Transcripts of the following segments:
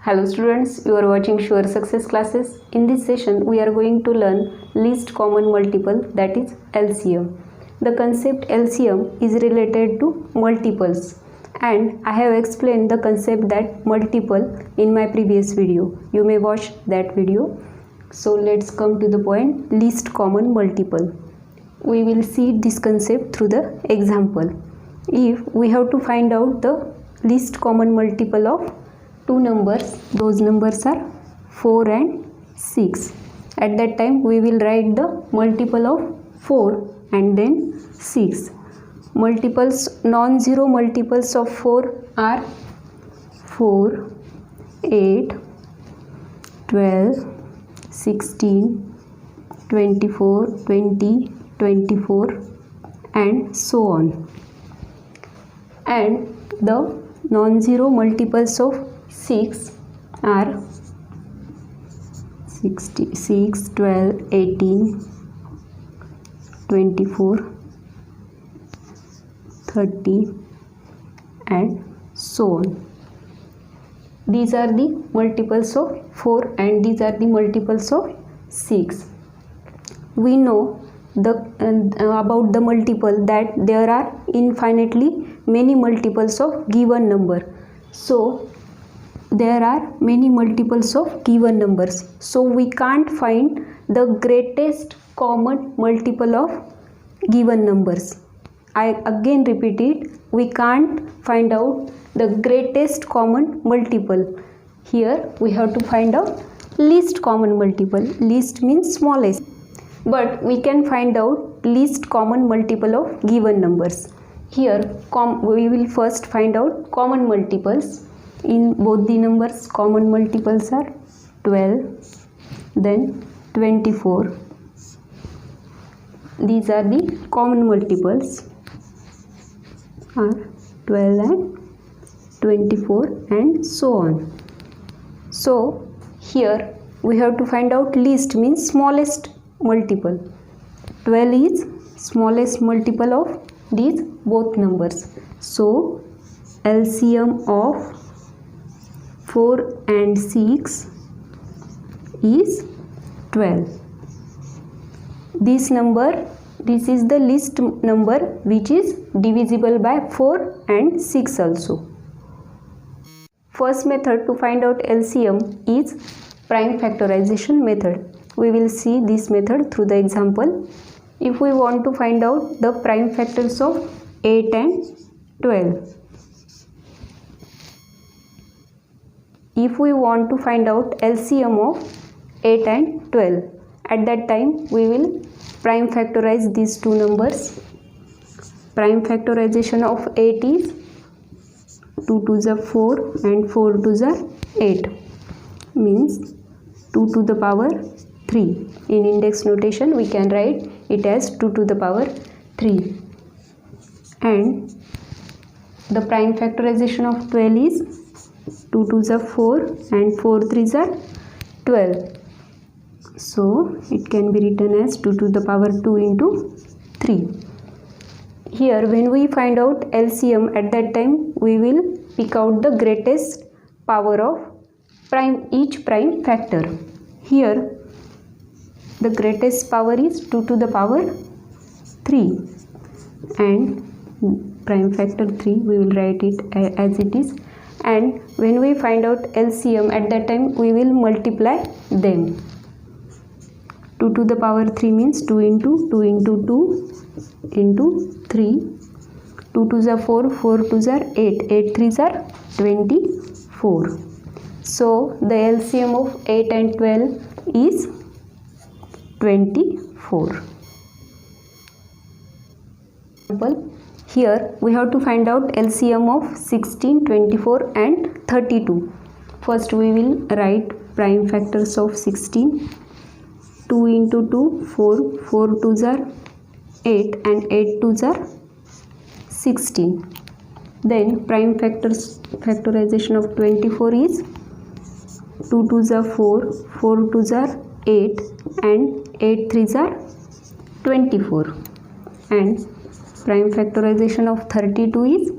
Hello students, you are watching Sure Success classes. In this session, we are going to learn least common multiple, that is LCM. The concept LCM is related to multiples, and I have explained the concept that multiple in my previous video. You may watch that video. So let's come to the point, least common multiple. We will see this concept through the example. If we have to find out the least common multiple of two numbers, those numbers are 4 and 6. At that time we will write the multiple of 4 and then 6. Multiples, non-zero multiples of 4 are 4, 8, 12, 16, 24, 20, 24 and so on. And the non-zero multiples of 6 are 6, 12, 18, 24, 30 and so on. These are the multiples of 4 and these are the multiples of 6. We know about the multiple that there are infinitely many multiples of given number. So there are many multiples of given numbers. So we can't find the greatest common multiple of given numbers. I again repeat it, we can't find out the greatest common multiple. Here we have to find out least common multiple. Least means smallest. But we can find out least common multiple of given numbers. Here we will first find out common multiples. In both the numbers, common multiples are 12, then 24. These are the common multiples are 12 and 24 and so on. So here we have to find out least means smallest multiple. 12 is smallest multiple of these both numbers. So LCM of 4 and 6 is 12. This is the least number which is divisible by 4 and 6 also. First method to find out LCM is prime factorization method. We will see this method through the example. If we want to find out the prime factors of 8 and 12. If we want to find out LCM of 8 and 12, at that time we will prime factorize these two numbers. Prime factorization of 8 is 2 to the 4 and 4 to the 8, means 2 to the power 3. In index notation we can write it as 2 to the power 3. And the prime factorization of 12 is 2 to the 4 and 4 3s are 12. So it can be written as 2 to the power 2 into 3. Here when we find out LCM, at that time we will pick out the greatest power of each prime factor. Here the greatest power is 2 to the power 3 and prime factor 3 we will write it as it is. And when we find out LCM, at that time we will multiply them. 2 to the power 3 means 2 into 2 into 2 into 3. 2 to the 4, 4 to the 8, 8 3s are 24. So the LCM of 8 and 12 is 24. Here we have to find out LCM of 16, 24 and 32. First we will write prime factors of 16. 2 into 2, 4, 4 2s are 8 and 8 2s are 16. Then prime factorization of 24 is 2 2s are 4, 4 2s are 8 and 8 3s are 24. And prime factorization of 32 is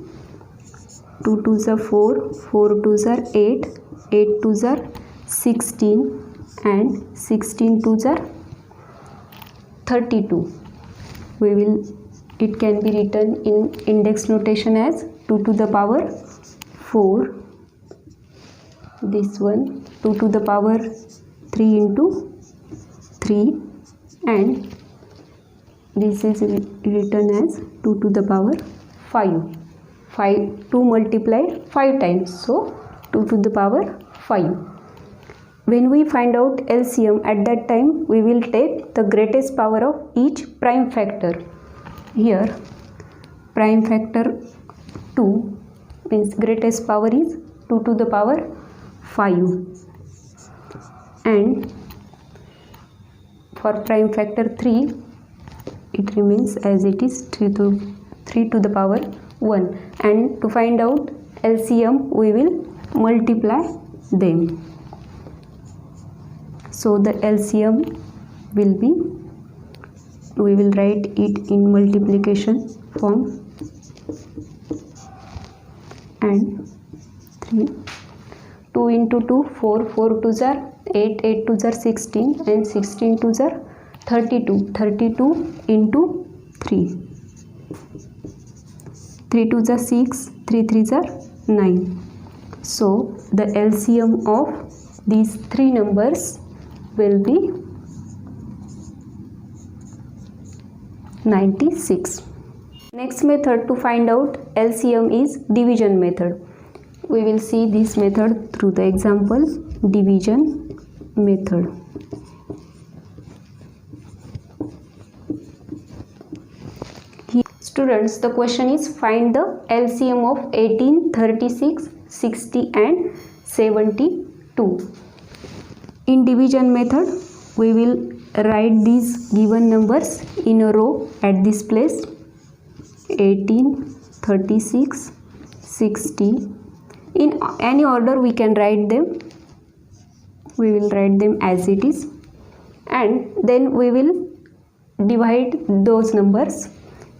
2 2s are 4, 4 2s are 8 8 2s are 16 and 16 2s are 32. It can be written in index notation as 2 to the power 4. This one 2 to the power 3 into 3, and this is written as 2 to the power 5. 2 multiplied 5 times, so 2 to the power 5. When we find out LCM, at that time we will take the greatest power of each prime factor. Here prime factor 2 means greatest power is 2 to the power 5, and for prime factor 3 it remains as it is 3 to the power 1, and to find out LCM we will multiply them. So the LCM will be, we will write it in multiplication form, and 2 into 2 4, 4 2s are 8, 8 2s are 16, and 16 2s are 32. 32 into 3, 3 2s are 6, 3 3s are 9. So the LCM of these three numbers will be 96. Next method to find out LCM is division method. We will see this method through the example division method. Here, students, the question is find the LCM of 18, 36, 60 and 72. In division method, we will write these given numbers in a row at this place: 18, 36, 60. In any order we can write them. We will write them as it is, and then we will divide those numbers.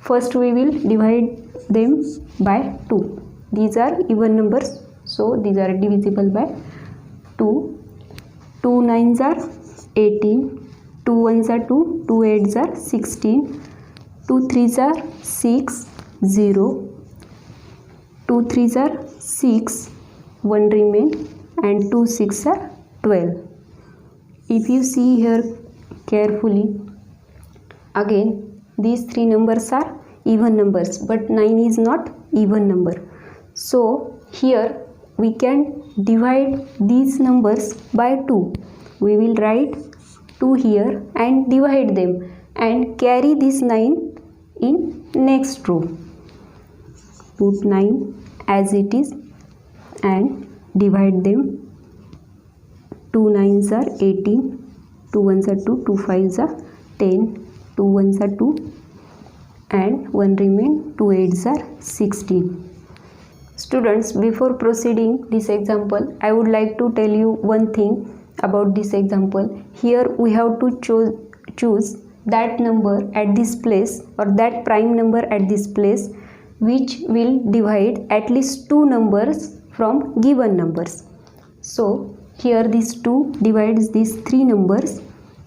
First we will divide them by 2. These are even numbers, so these are divisible by 2. 2 9s are 18, 2 1s are 2, 2 8s are 16, 2 3s are 6, 0, 2 3s are 6, 1 remain, and 2 6 are 12. If you see here carefully, again these three numbers are even numbers, but 9 is not even number. So here we can divide these numbers by 2. We will write 2 here and divide them, and carry this 9 in next row. Put 9 as it is and divide them. 2 9s are 18, 2 1s are 2, 2 5s are 10, 2 1s are 2, and 1 remain, 2 8s are 16. Students, before proceeding this example, I would like to tell you one thing about this example. Here we have to choose that number at this place, or that prime number at this place, which will divide at least 2 numbers from given numbers. So here this 2 divides these 3 numbers.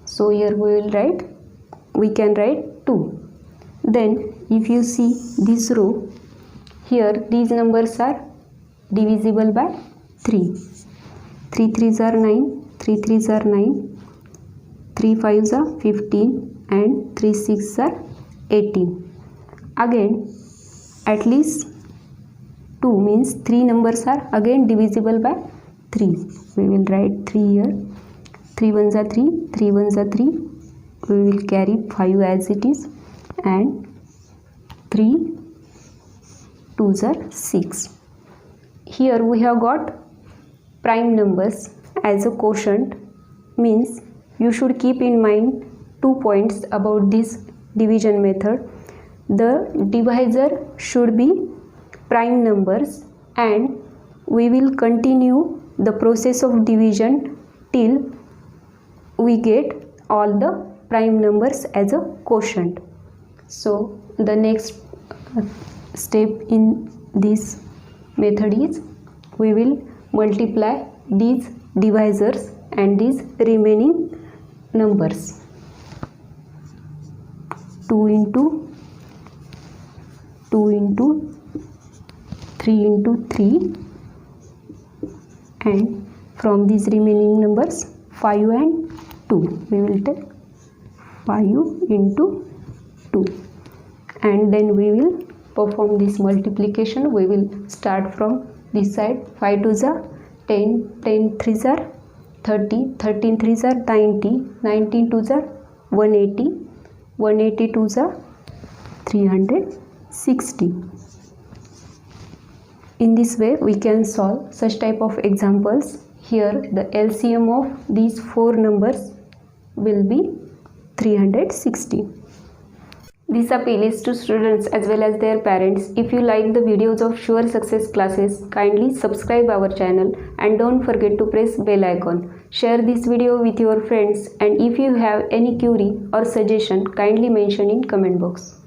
So here we can write 2. Then if you see this row, here these numbers are divisible by 3. 3 3s are 9, 3 3s are 9, 3 5s are 15, and 3 6s are 18. Again at least 2 means 3 numbers are again divisible by 3. We will write 3 here. 3 1s are 3, 3 1s are 3. We will carry 5 as it is, and 3 2s are 6. Here we have got prime numbers as a quotient, means you should keep in mind 2 points about this division method. The divisor should be prime numbers, and we will continue the process of division till we get all the prime numbers as a quotient. So the next step in this method is we will multiply these divisors and these remaining numbers. 2 into 2 into 3 into 3, and from these remaining numbers 5 and 2 we will take 5 into 2, and then we will perform this multiplication. We will start from this side. 5 2s are 10, 10 3s are 30, 13 3s are 90, 19 2s are 180, 180 2s are 360. In this way we can solve such type of examples. Here the LCM of these four numbers will be 360. These appeals to students as well as their parents. If you like the videos of Sure Success classes, kindly subscribe our channel and don't forget to press bell icon. Share this video with your friends, and if you have any query or suggestion, kindly mention in comment box.